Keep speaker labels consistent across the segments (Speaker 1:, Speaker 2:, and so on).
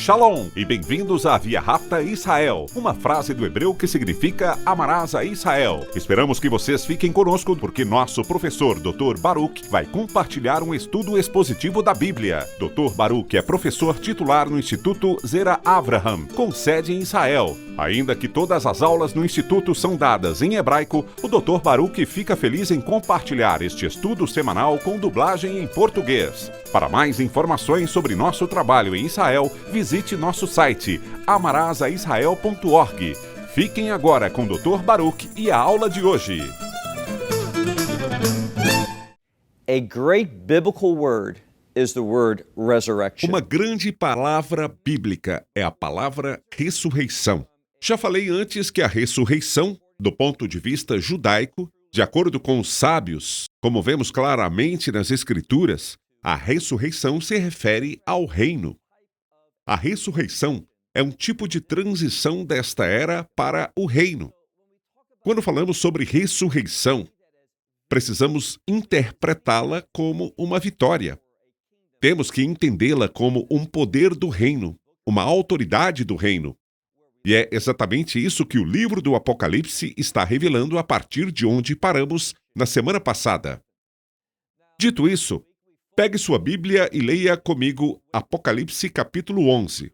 Speaker 1: Shalom e bem-vindos à Via Rápida Israel, uma frase do hebreu que significa amarás a Israel. Esperamos que vocês fiquem conosco porque nosso professor Dr. Baruch vai compartilhar um estudo expositivo da Bíblia. Dr. Baruch é professor titular no Instituto Zera Avraham, com sede em Israel. Ainda que todas as aulas no Instituto são dadas em hebraico, o Dr. Baruch fica feliz em compartilhar este estudo semanal com dublagem em português. Para mais informações sobre nosso trabalho em Israel, visite nosso site amarasaisrael.org. Fiquem agora com o Dr. Baruch e a aula de hoje.
Speaker 2: A great biblical word is the word resurrection.
Speaker 1: Uma grande palavra bíblica é a palavra ressurreição. Já falei antes que a ressurreição, do ponto de vista judaico, de acordo com os sábios, como vemos claramente nas Escrituras, a ressurreição se refere ao reino. A ressurreição é um tipo de transição desta era para o reino. Quando falamos sobre ressurreição, precisamos interpretá-la como uma vitória. Temos que entendê-la como um poder do reino, uma autoridade do reino. E é exatamente isso que o livro do Apocalipse está revelando a partir de onde paramos na semana passada. Dito isso, pegue sua Bíblia e leia comigo Apocalipse capítulo 11.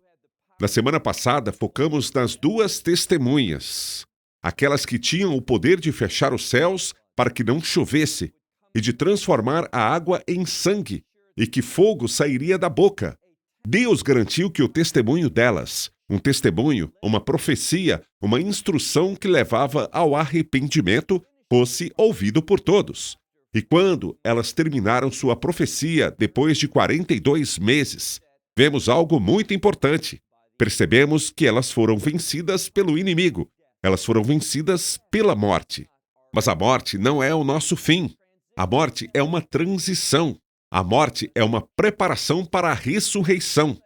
Speaker 1: Na semana passada, focamos nas duas testemunhas, aquelas que tinham o poder de fechar os céus para que não chovesse e de transformar a água em sangue e que fogo sairia da boca. Deus garantiu que o testemunho delas, um testemunho, uma profecia, uma instrução que levava ao arrependimento, fosse ouvido por todos. E quando elas terminaram sua profecia, depois de 42 meses, vemos algo muito importante. Percebemos que elas foram vencidas pelo inimigo. Elas foram vencidas pela morte. Mas a morte não é o nosso fim. A morte é uma transição. A morte é uma preparação para a ressurreição.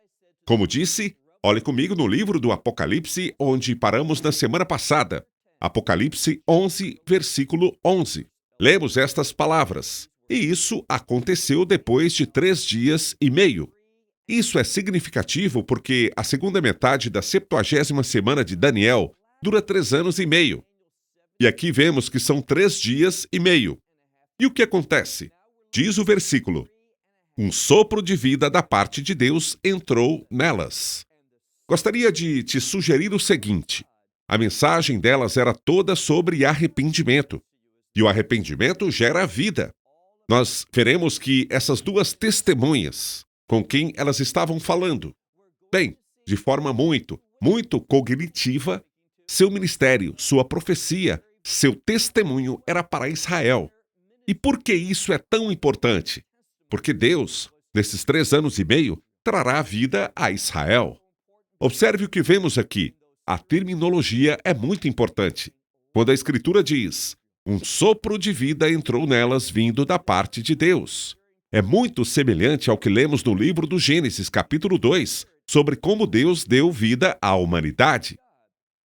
Speaker 1: Como disse, olhe comigo no livro do Apocalipse, onde paramos na semana passada. Apocalipse 11, versículo 11. Lemos estas palavras. E isso aconteceu depois de 3 dias e meio. Isso é significativo porque a segunda metade da 70ª semana de Daniel dura 3 anos e meio. E aqui vemos que são 3 dias e meio. E o que acontece? Diz o versículo: um sopro de vida da parte de Deus entrou nelas. Gostaria de te sugerir o seguinte: a mensagem delas era toda sobre arrependimento. E o arrependimento gera vida. Nós veremos que essas duas testemunhas, com quem elas estavam falando, bem, de forma muito cognitiva, seu ministério, sua profecia, seu testemunho era para Israel. E por que isso é tão importante? Porque Deus, nesses 3 anos e meio, trará vida a Israel. Observe o que vemos aqui. A terminologia é muito importante. Quando a Escritura diz: um sopro de vida entrou nelas vindo da parte de Deus. É muito semelhante ao que lemos no livro do Gênesis, capítulo 2, sobre como Deus deu vida à humanidade.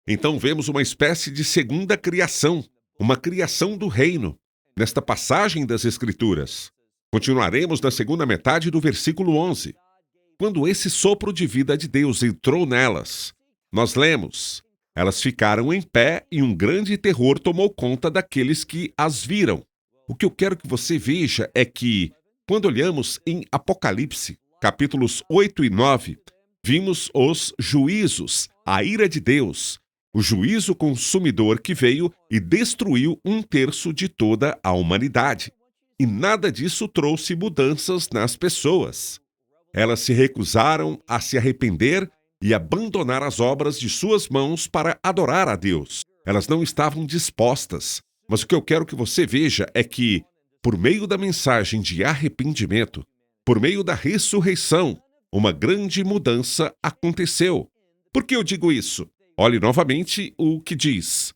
Speaker 1: Então vemos uma espécie de segunda criação, uma criação do reino, nesta passagem das Escrituras. Continuaremos na segunda metade do versículo 11. Quando esse sopro de vida de Deus entrou nelas, nós lemos: elas ficaram em pé e um grande terror tomou conta daqueles que as viram. O que eu quero que você veja é que, quando olhamos em Apocalipse, capítulos 8 e 9, vimos os juízos, a ira de Deus, o juízo consumidor que veio e destruiu 1/3 de toda a humanidade. E nada disso trouxe mudanças nas pessoas. Elas se recusaram a se arrepender e abandonar as obras de suas mãos para adorar a Deus. Elas não estavam dispostas. Mas o que eu quero que você veja é que, por meio da mensagem de arrependimento, por meio da ressurreição, uma grande mudança aconteceu. Por que eu digo isso? Olhe novamente o que diz: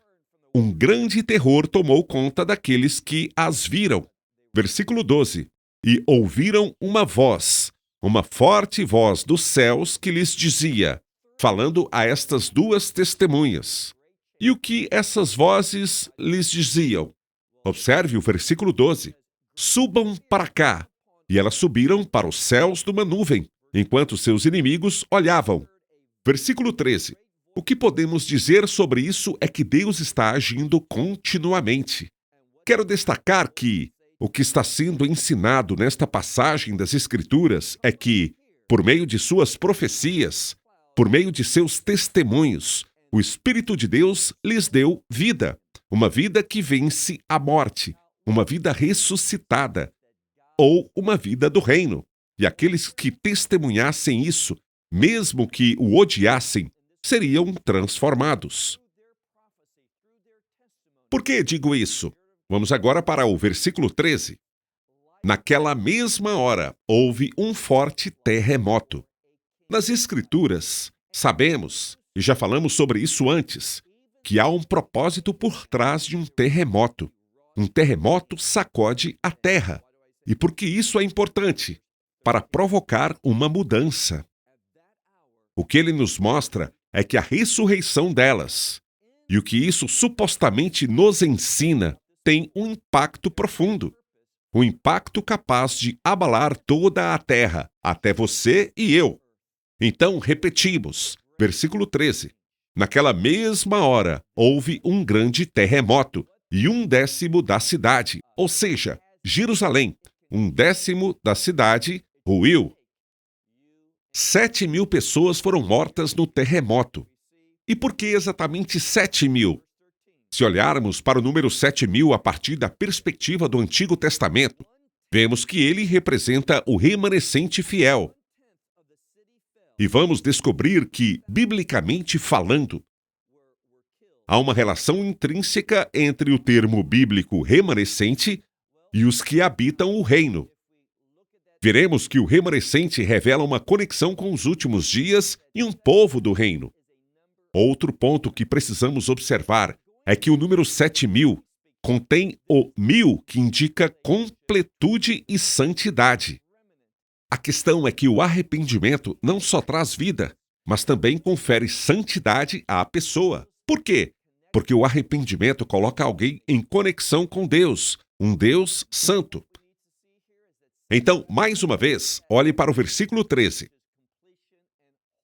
Speaker 1: um grande terror tomou conta daqueles que as viram. Versículo 12. E ouviram uma voz, uma forte voz dos céus que lhes dizia, falando a estas duas testemunhas. E o que essas vozes lhes diziam? Observe o versículo 12. Subam para cá. E elas subiram para os céus numa nuvem, enquanto seus inimigos olhavam. Versículo 13. O que podemos dizer sobre isso é que Deus está agindo continuamente. Quero destacar que o que está sendo ensinado nesta passagem das Escrituras é que, por meio de suas profecias, por meio de seus testemunhos, o Espírito de Deus lhes deu vida, uma vida que vence a morte, uma vida ressuscitada, ou uma vida do reino. E aqueles que testemunhassem isso, mesmo que o odiassem, seriam transformados. Por que digo isso? Vamos agora para o versículo 13. Naquela mesma hora, houve um forte terremoto. Nas Escrituras, sabemos, e já falamos sobre isso antes, que há um propósito por trás de um terremoto. Um terremoto sacode a terra. E por que isso é importante? Para provocar uma mudança. O que ele nos mostra é que a ressurreição delas, e o que isso supostamente nos ensina, tem um impacto profundo. Um impacto capaz de abalar toda a terra, até você e eu. Então, repetimos, versículo 13. Naquela mesma hora, houve um grande terremoto, e 1/10 da cidade, ou seja, Jerusalém, 1/10 da cidade, ruiu. 7.000 pessoas foram mortas no terremoto. E por que exatamente 7.000? Se olharmos para o número 7.000 a partir da perspectiva do Antigo Testamento, vemos que ele representa o remanescente fiel. E vamos descobrir que, biblicamente falando, há uma relação intrínseca entre o termo bíblico remanescente e os que habitam o reino. Veremos que o remanescente revela uma conexão com os últimos dias e um povo do reino. Outro ponto que precisamos observar é que o número 7.000 contém o 1.000, que indica completude e santidade. A questão é que o arrependimento não só traz vida, mas também confere santidade à pessoa. Por quê? Porque o arrependimento coloca alguém em conexão com Deus, um Deus santo. Então, mais uma vez, olhe para o versículo 13.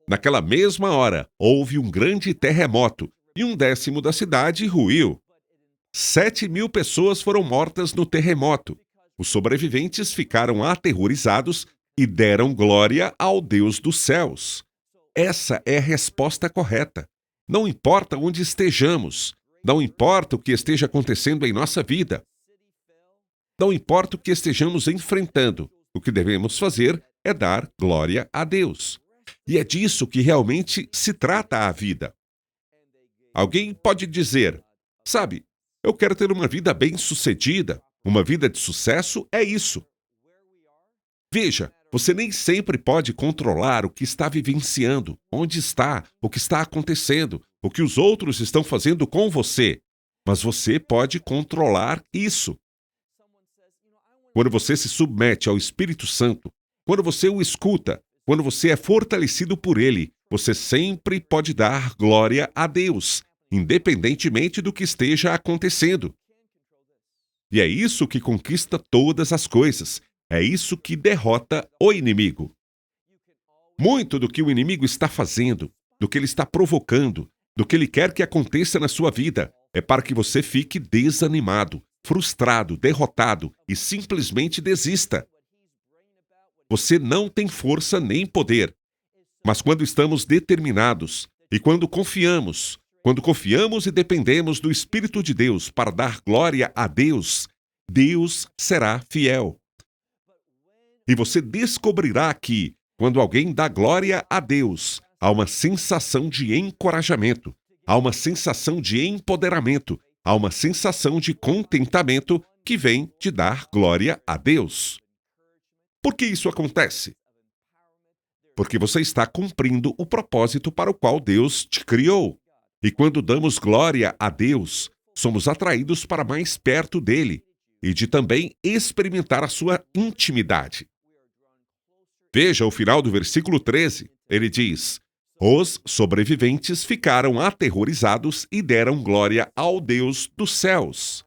Speaker 1: Naquela mesma hora, houve um grande terremoto, e 1/10 da cidade ruiu. 7.000 pessoas foram mortas no terremoto. Os sobreviventes ficaram aterrorizados e deram glória ao Deus dos céus. Essa é a resposta correta. Não importa onde estejamos, não importa o que esteja acontecendo em nossa vida, não importa o que estejamos enfrentando, o que devemos fazer é dar glória a Deus. E é disso que realmente se trata a vida. Alguém pode dizer, sabe, eu quero ter uma vida bem-sucedida, uma vida de sucesso é isso. Veja, você nem sempre pode controlar o que está vivenciando, onde está, o que está acontecendo, o que os outros estão fazendo com você, mas você pode controlar isso. Quando você se submete ao Espírito Santo, quando você o escuta, quando você é fortalecido por ele, você sempre pode dar glória a Deus, independentemente do que esteja acontecendo. E é isso que conquista todas as coisas. É isso que derrota o inimigo. Muito do que o inimigo está fazendo, do que ele está provocando, do que ele quer que aconteça na sua vida, é para que você fique desanimado, frustrado, derrotado e simplesmente desista. Você não tem força nem poder. Mas quando estamos determinados e quando confiamos e dependemos do Espírito de Deus para dar glória a Deus, Deus será fiel. E você descobrirá que, quando alguém dá glória a Deus, há uma sensação de encorajamento, há uma sensação de empoderamento, há uma sensação de contentamento que vem de dar glória a Deus. Por que isso acontece? Porque você está cumprindo o propósito para o qual Deus te criou. E quando damos glória a Deus, somos atraídos para mais perto dele e de também experimentar a sua intimidade. Veja o final do versículo 13. Ele diz: os sobreviventes ficaram aterrorizados e deram glória ao Deus dos céus.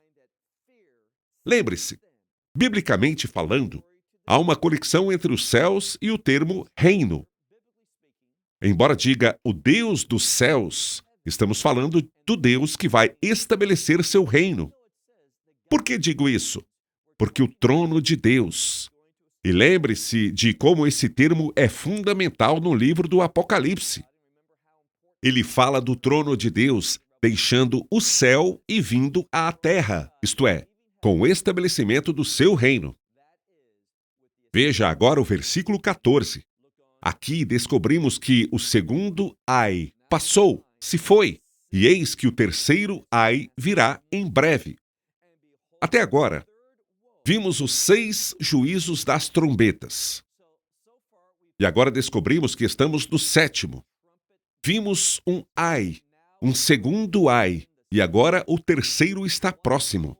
Speaker 1: Lembre-se, biblicamente falando, há uma conexão entre os céus e o termo reino. Embora diga o Deus dos céus, estamos falando do Deus que vai estabelecer seu reino. Por que digo isso? Porque o trono de Deus. E lembre-se de como esse termo é fundamental no livro do Apocalipse. Ele fala do trono de Deus deixando o céu e vindo à terra, isto é, com o estabelecimento do seu reino. Veja agora o versículo 14. Aqui descobrimos que o segundo ai passou, se foi, e eis que o terceiro ai virá em breve. Até agora, vimos os 6 juízos das trombetas. E agora descobrimos que estamos no 7º. Vimos um ai, um segundo ai, e agora o terceiro está próximo.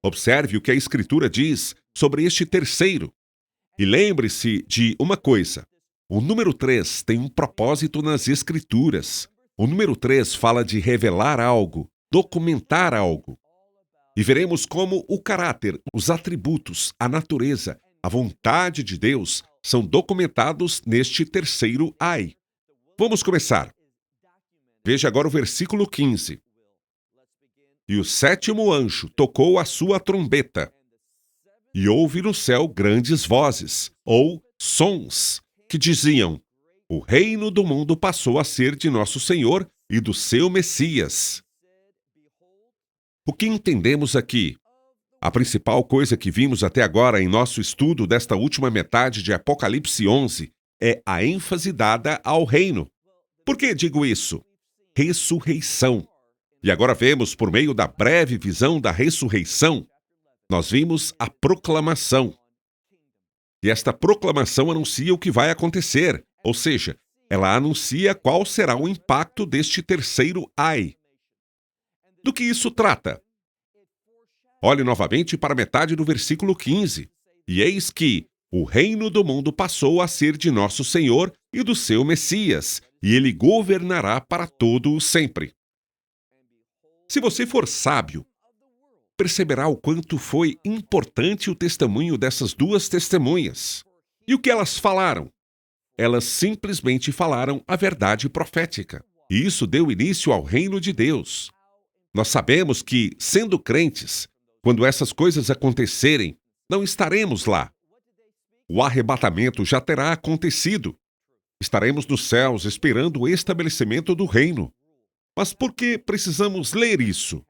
Speaker 1: Observe o que a Escritura diz sobre este terceiro. E lembre-se de uma coisa. O número 3 tem um propósito nas Escrituras. O número 3 fala de revelar algo, documentar algo. E veremos como o caráter, os atributos, a natureza, a vontade de Deus são documentados neste terceiro ai. Vamos começar. Veja agora o versículo 15. E o 7º anjo tocou a sua trombeta, e houve no céu grandes vozes, ou sons, que diziam: o reino do mundo passou a ser de nosso Senhor e do seu Messias. O que entendemos aqui? A principal coisa que vimos até agora em nosso estudo desta última metade de Apocalipse 11 é a ênfase dada ao reino. Por que digo isso? Ressurreição. E agora vemos, por meio da breve visão da ressurreição, nós vimos a proclamação. E esta proclamação anuncia o que vai acontecer, ou seja, ela anuncia qual será o impacto deste terceiro ai. Do que isso trata? Olhe novamente para a metade do versículo 15. E eis que o reino do mundo passou a ser de nosso Senhor e do seu Messias, e ele governará para todo o sempre. Se você for sábio, perceberá o quanto foi importante o testemunho dessas 2 testemunhas. E o que elas falaram? Elas simplesmente falaram a verdade profética. E isso deu início ao reino de Deus. Nós sabemos que, sendo crentes, quando essas coisas acontecerem, não estaremos lá. O arrebatamento já terá acontecido. Estaremos nos céus esperando o estabelecimento do reino. Mas por que precisamos ler isso?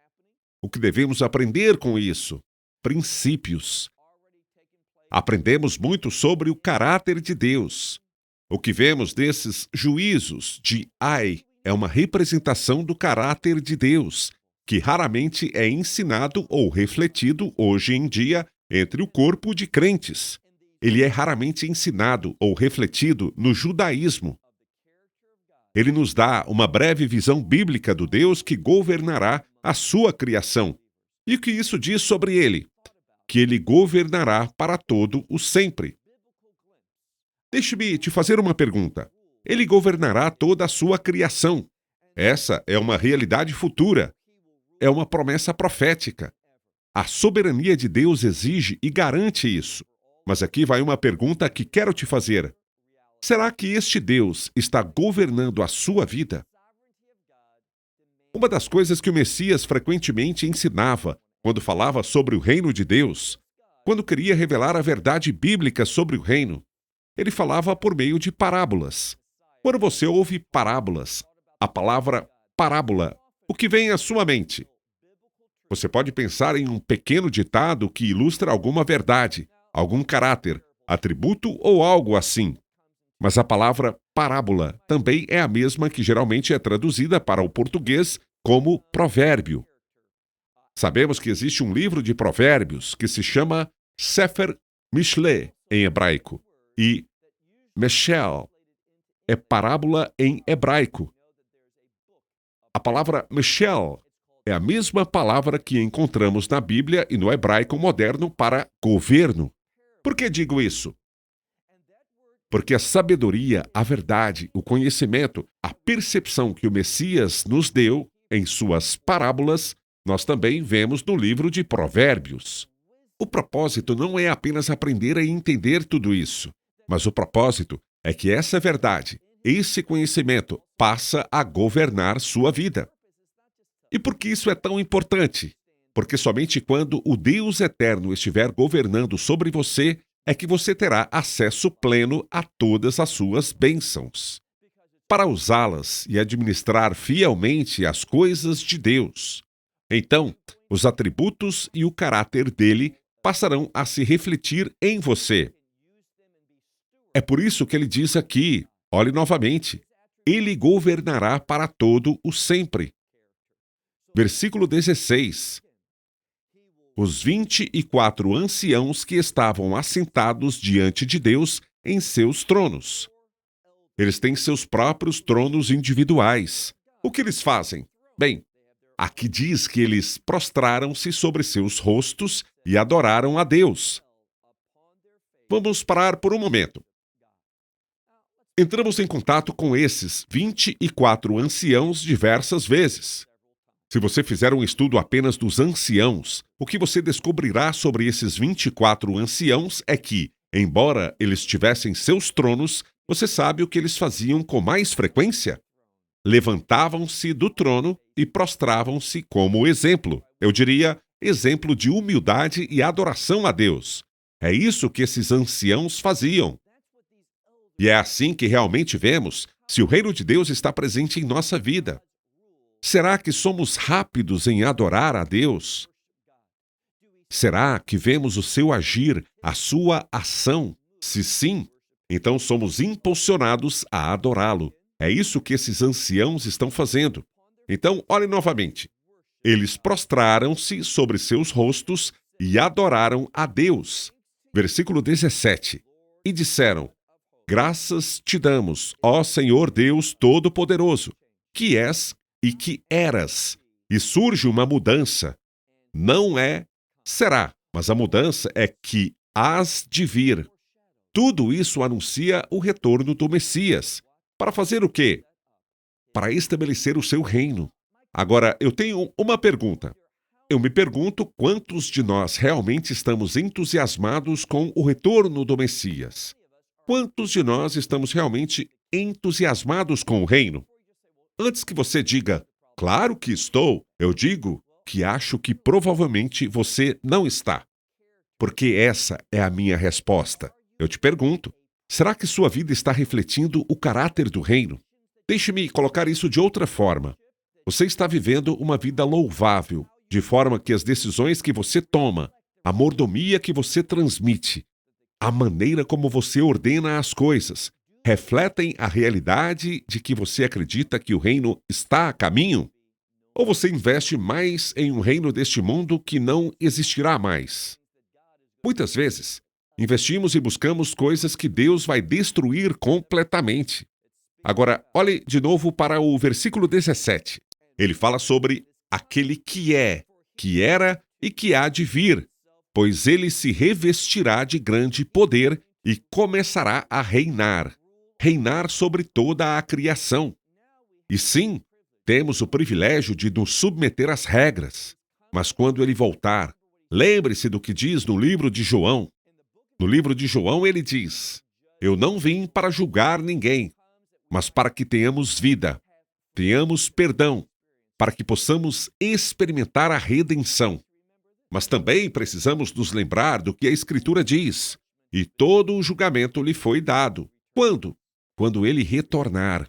Speaker 1: O que devemos aprender com isso? Princípios. Aprendemos muito sobre o caráter de Deus. O que vemos desses juízos de ai é uma representação do caráter de Deus, que raramente é ensinado ou refletido hoje em dia entre o corpo de crentes. Ele é raramente ensinado ou refletido no judaísmo. Ele nos dá uma breve visão bíblica do Deus que governará a sua criação. E o que isso diz sobre ele? Que ele governará para todo o sempre. Deixe-me te fazer uma pergunta. Ele governará toda a sua criação. Essa é uma realidade futura. É uma promessa profética. A soberania de Deus exige e garante isso. Mas aqui vai uma pergunta que quero te fazer. Será que este Deus está governando a sua vida? Uma das coisas que o Messias frequentemente ensinava quando falava sobre o reino de Deus, quando queria revelar a verdade bíblica sobre o reino, ele falava por meio de parábolas. Quando você ouve parábolas, a palavra parábola, o que vem à sua mente? Você pode pensar em um pequeno ditado que ilustra alguma verdade, algum caráter, atributo ou algo assim. Mas a palavra parábola também é a mesma que geralmente é traduzida para o português como provérbio. Sabemos que existe um livro de provérbios que se chama Sefer Mishle, em hebraico, e Meshel é parábola em hebraico. A palavra Meshel é a mesma palavra que encontramos na Bíblia e no hebraico moderno para governo. Por que digo isso? Porque a sabedoria, a verdade, o conhecimento, a percepção que o Messias nos deu em suas parábolas, nós também vemos no livro de Provérbios. O propósito não é apenas aprender a entender tudo isso, mas o propósito é que essa verdade, esse conhecimento passa a governar sua vida. E por que isso é tão importante? Porque somente quando o Deus eterno estiver governando sobre você é que você terá acesso pleno a todas as suas bênçãos, para usá-las e administrar fielmente as coisas de Deus. Então, os atributos e o caráter dele passarão a se refletir em você. É por isso que ele diz aqui, olhe novamente, ele governará para todo o sempre. Versículo 16. Os 24 anciãos que estavam assentados diante de Deus em seus tronos. Eles têm seus próprios tronos individuais. O que eles fazem? Bem, aqui diz que eles prostraram-se sobre seus rostos e adoraram a Deus. Vamos parar por um momento. Entramos em contato com esses 24 anciãos diversas vezes. Se você fizer um estudo apenas dos anciãos, o que você descobrirá sobre esses 24 anciãos é que, embora eles tivessem seus tronos, você sabe o que eles faziam com mais frequência? Levantavam-se do trono e prostravam-se como exemplo. Eu diria, exemplo de humildade e adoração a Deus. É isso que esses anciãos faziam. E é assim que realmente vemos se o reino de Deus está presente em nossa vida. Será que somos rápidos em adorar a Deus? Será que vemos o seu agir, a sua ação? Se sim, então somos impulsionados a adorá-lo. É isso que esses anciãos estão fazendo. Então, olhe novamente. Eles prostraram-se sobre seus rostos e adoraram a Deus. Versículo 17. E disseram: Graças te damos, ó Senhor Deus Todo-Poderoso, que és e que eras. E surge uma mudança. Não é, será, mas a mudança é que hás de vir. Tudo isso anuncia o retorno do Messias. Para fazer o quê? Para estabelecer o seu reino. Agora, eu tenho uma pergunta. Eu me pergunto quantos de nós realmente estamos entusiasmados com o retorno do Messias. Quantos de nós estamos realmente entusiasmados com o reino? Antes que você diga, claro que estou, eu digo que acho que provavelmente você não está. Porque essa é a minha resposta. Eu te pergunto, será que sua vida está refletindo o caráter do reino? Deixe-me colocar isso de outra forma. Você está vivendo uma vida louvável, de forma que as decisões que você toma, a mordomia que você transmite, a maneira como você ordena as coisas, refletem a realidade de que você acredita que o reino está a caminho? Ou você investe mais em um reino deste mundo que não existirá mais? Muitas vezes, investimos e buscamos coisas que Deus vai destruir completamente. Agora, olhe de novo para o versículo 17. Ele fala sobre aquele que é, que era e que há de vir, pois ele se revestirá de grande poder e começará a reinar sobre toda a criação. E sim, temos o privilégio de nos submeter às regras. Mas quando ele voltar, lembre-se do que diz no livro de João. No livro de João ele diz: Eu não vim para julgar ninguém, mas para que tenhamos vida, tenhamos perdão, para que possamos experimentar a redenção. Mas também precisamos nos lembrar do que a Escritura diz. E todo o julgamento lhe foi dado. Quando? Quando ele retornar.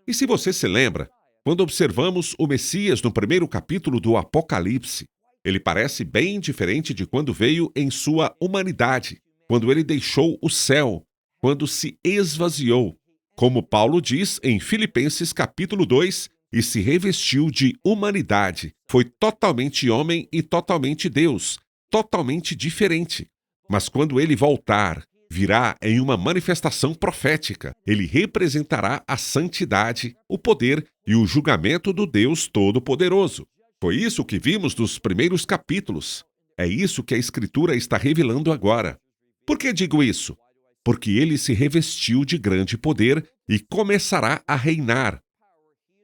Speaker 1: E se você se lembra, quando observamos o Messias no primeiro capítulo do Apocalipse, ele parece bem diferente de quando veio em sua humanidade, quando ele deixou o céu, quando se esvaziou, como Paulo diz em Filipenses capítulo 2, e se revestiu de humanidade. Foi totalmente homem e totalmente Deus, totalmente diferente. Mas quando ele voltar, virá em uma manifestação profética. Ele representará a santidade, o poder e o julgamento do Deus Todo-Poderoso. Foi isso que vimos nos primeiros capítulos. É isso que a Escritura está revelando agora. Por que digo isso? Porque ele se revestiu de grande poder e começará a reinar.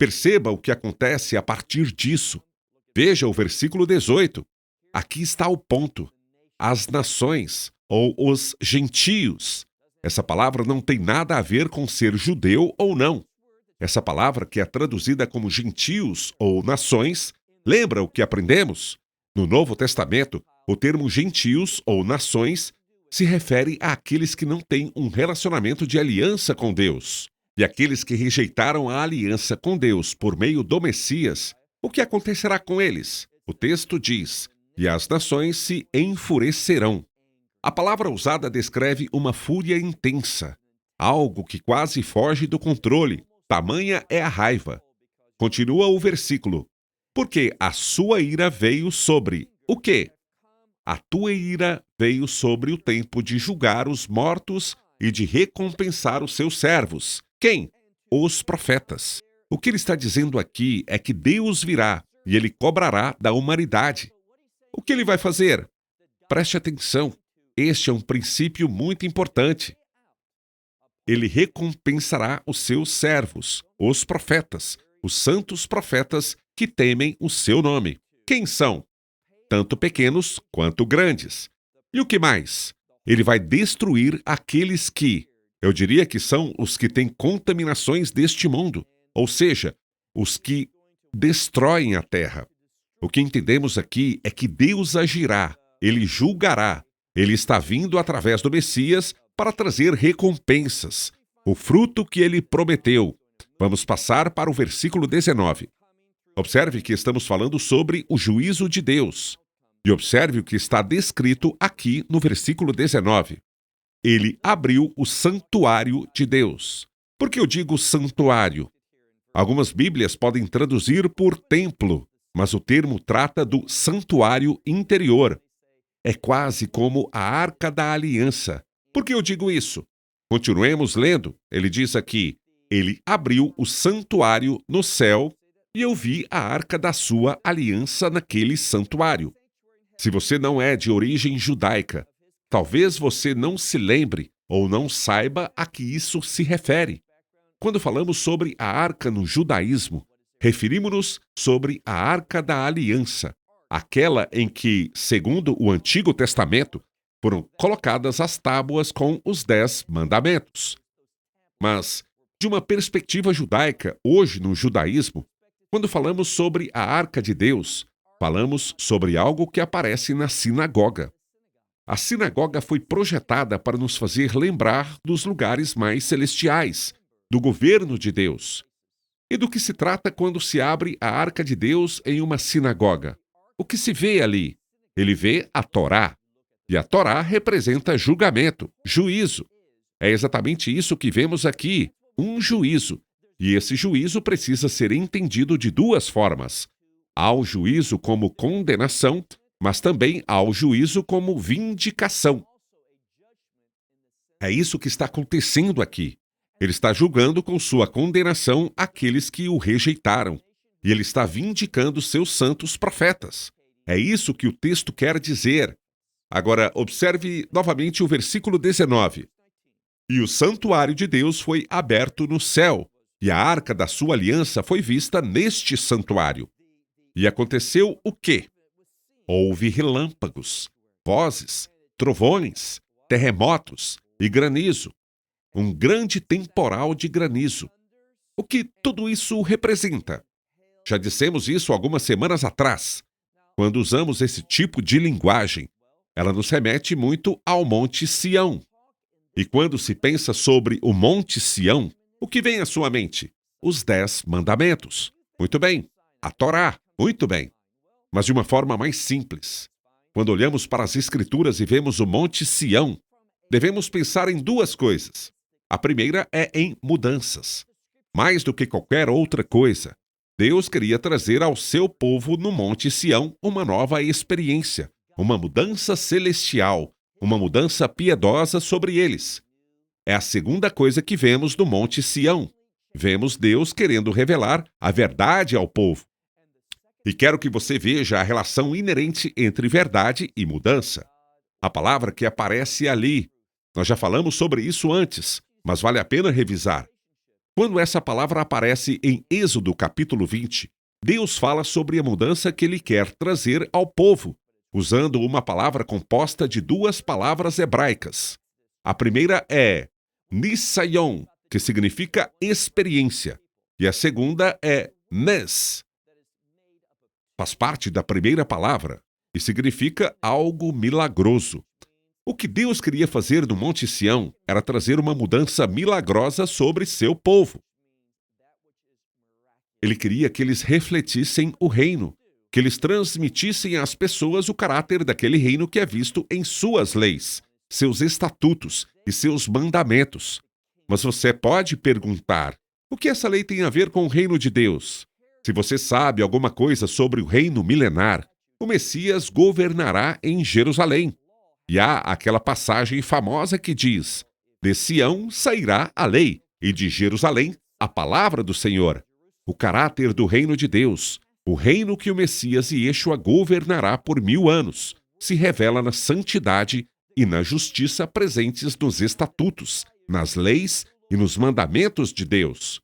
Speaker 1: Perceba o que acontece a partir disso. Veja o versículo 18. Aqui está o ponto. As nações, ou os gentios, Essa palavra não tem nada a ver com ser judeu ou não. Essa palavra, que é traduzida como gentios ou nações, lembra o que aprendemos? No Novo Testamento, o termo gentios ou nações se refere àqueles que não têm um relacionamento de aliança com Deus. E aqueles que rejeitaram a aliança com Deus por meio do Messias, o que acontecerá com eles? O texto diz: e as nações se enfurecerão. A palavra usada descreve uma fúria intensa, algo que quase foge do controle, tamanha é a raiva. Continua o versículo: porque a sua ira veio sobre o quê? A tua ira veio sobre o tempo de julgar os mortos e de recompensar os seus servos. Quem? Os profetas. O que ele está dizendo aqui é que Deus virá e ele cobrará da humanidade. O que ele vai fazer? Preste atenção, este é um princípio muito importante. Ele recompensará os seus servos, os profetas, os santos profetas que temem o seu nome. Quem são? Tanto pequenos quanto grandes. E o que mais? Ele vai destruir aqueles que, eu diria que são os que têm contaminações deste mundo, ou seja, os que destroem a terra. O que entendemos aqui é que Deus agirá, ele julgará, ele está vindo através do Messias para trazer recompensas, o fruto que ele prometeu. Vamos passar para o versículo 19. Observe que estamos falando sobre o juízo de Deus. E observe o que está descrito aqui no versículo 19. Ele abriu o santuário de Deus. Por que eu digo santuário? Algumas Bíblias podem traduzir por templo, mas o termo trata do santuário interior. É quase como a Arca da Aliança. Por que eu digo isso? Continuemos lendo. Ele diz aqui: ele abriu o santuário no céu e eu vi a Arca da sua aliança naquele santuário. Se você não é de origem judaica, talvez você não se lembre ou não saiba a que isso se refere. Quando falamos sobre a arca no judaísmo, referimos-nos sobre a Arca da Aliança, aquela em que, segundo o Antigo Testamento, foram colocadas as tábuas com os 10 mandamentos. Mas, de uma perspectiva judaica, hoje no judaísmo, quando falamos sobre a Arca de Deus, falamos sobre algo que aparece na sinagoga. A sinagoga foi projetada para nos fazer lembrar dos lugares mais celestiais, do governo de Deus. E do que se trata quando se abre a Arca de Deus em uma sinagoga? O que se vê ali? Ele vê a Torá. E a Torá representa julgamento, juízo. É exatamente isso que vemos aqui, um juízo. E esse juízo precisa ser entendido de duas formas. Há o juízo como condenação, mas também há o juízo como vindicação. É isso que está acontecendo aqui. Ele está julgando com sua condenação aqueles que o rejeitaram. E ele está vindicando seus santos profetas. É isso que o texto quer dizer. Agora, observe novamente o versículo 19. E o santuário de Deus foi aberto no céu, e a arca da sua aliança foi vista neste santuário. E aconteceu o quê? Houve relâmpagos, vozes, trovões, terremotos e granizo. Um grande temporal de granizo. O que tudo isso representa? Já dissemos isso algumas semanas atrás. Quando usamos esse tipo de linguagem, ela nos remete muito ao Monte Sião. E quando se pensa sobre o Monte Sião, o que vem à sua mente? Os 10 mandamentos. Muito bem. A Torá. Muito bem. Mas de uma forma mais simples. Quando olhamos para as Escrituras e vemos o Monte Sião, devemos pensar em duas coisas. A primeira é em mudanças. Mais do que qualquer outra coisa, Deus queria trazer ao seu povo no Monte Sião uma nova experiência, uma mudança celestial, uma mudança piedosa sobre eles. É a segunda coisa que vemos no Monte Sião. Vemos Deus querendo revelar a verdade ao povo. E quero que você veja a relação inerente entre verdade e mudança. A palavra que aparece ali. Nós já falamos sobre isso antes, mas vale a pena revisar. Quando essa palavra aparece em Êxodo capítulo 20, Deus fala sobre a mudança que ele quer trazer ao povo, usando uma palavra composta de duas palavras hebraicas. A primeira é Nisayon, que significa experiência, e a segunda é Nes. Faz parte da primeira palavra e significa algo milagroso. O que Deus queria fazer no Monte Sião era trazer uma mudança milagrosa sobre seu povo. Ele queria que eles refletissem o reino, que eles transmitissem às pessoas o caráter daquele reino que é visto em suas leis, seus estatutos e seus mandamentos. Mas você pode perguntar, o que essa lei tem a ver com o reino de Deus? Se você sabe alguma coisa sobre o reino milenar, o Messias governará em Jerusalém. E há aquela passagem famosa que diz: de Sião sairá a lei, e de Jerusalém a palavra do Senhor. O caráter do reino de Deus, o reino que o Messias Yeshua governará por 1000 anos, se revela na santidade e na justiça presentes nos estatutos, nas leis e nos mandamentos de Deus.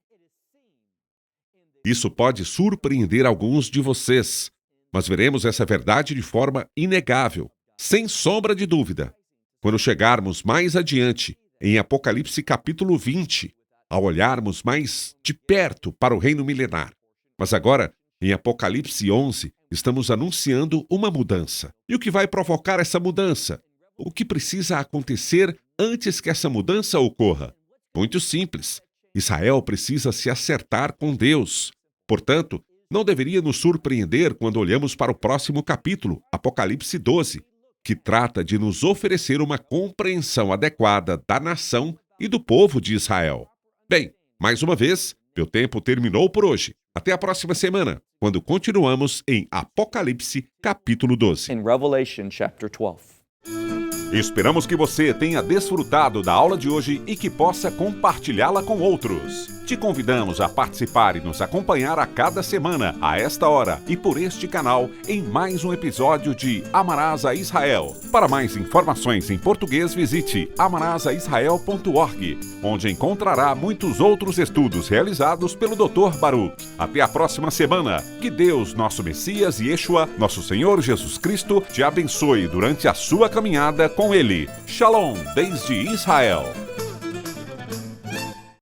Speaker 1: Isso pode surpreender alguns de vocês, mas veremos essa verdade de forma inegável, sem sombra de dúvida, quando chegarmos mais adiante, em Apocalipse capítulo 20, ao olharmos mais de perto para o reino milenar. Mas agora, em Apocalipse 11, estamos anunciando uma mudança. E o que vai provocar essa mudança? O que precisa acontecer antes que essa mudança ocorra? Muito simples. Israel precisa se acertar com Deus. Portanto, não deveria nos surpreender quando olhamos para o próximo capítulo, Apocalipse 12, que trata de nos oferecer uma compreensão adequada da nação e do povo de Israel. Bem, mais uma vez, meu tempo terminou por hoje. Até a próxima semana, quando continuamos em Apocalipse, capítulo 12.
Speaker 2: In Revelation chapter 12.
Speaker 3: Esperamos que você tenha desfrutado da aula de hoje e que possa compartilhá-la com outros. Te convidamos a participar e nos acompanhar a cada semana, a esta hora e por este canal, em mais um episódio de Amarás a Israel. Para mais informações em português, visite amarasaisrael.org, onde encontrará muitos outros estudos realizados pelo Dr. Baruch. Até a próxima semana. Que Deus, nosso Messias Yeshua, nosso Senhor Jesus Cristo, te abençoe durante a sua caminhada com Ele. Shalom, desde Israel.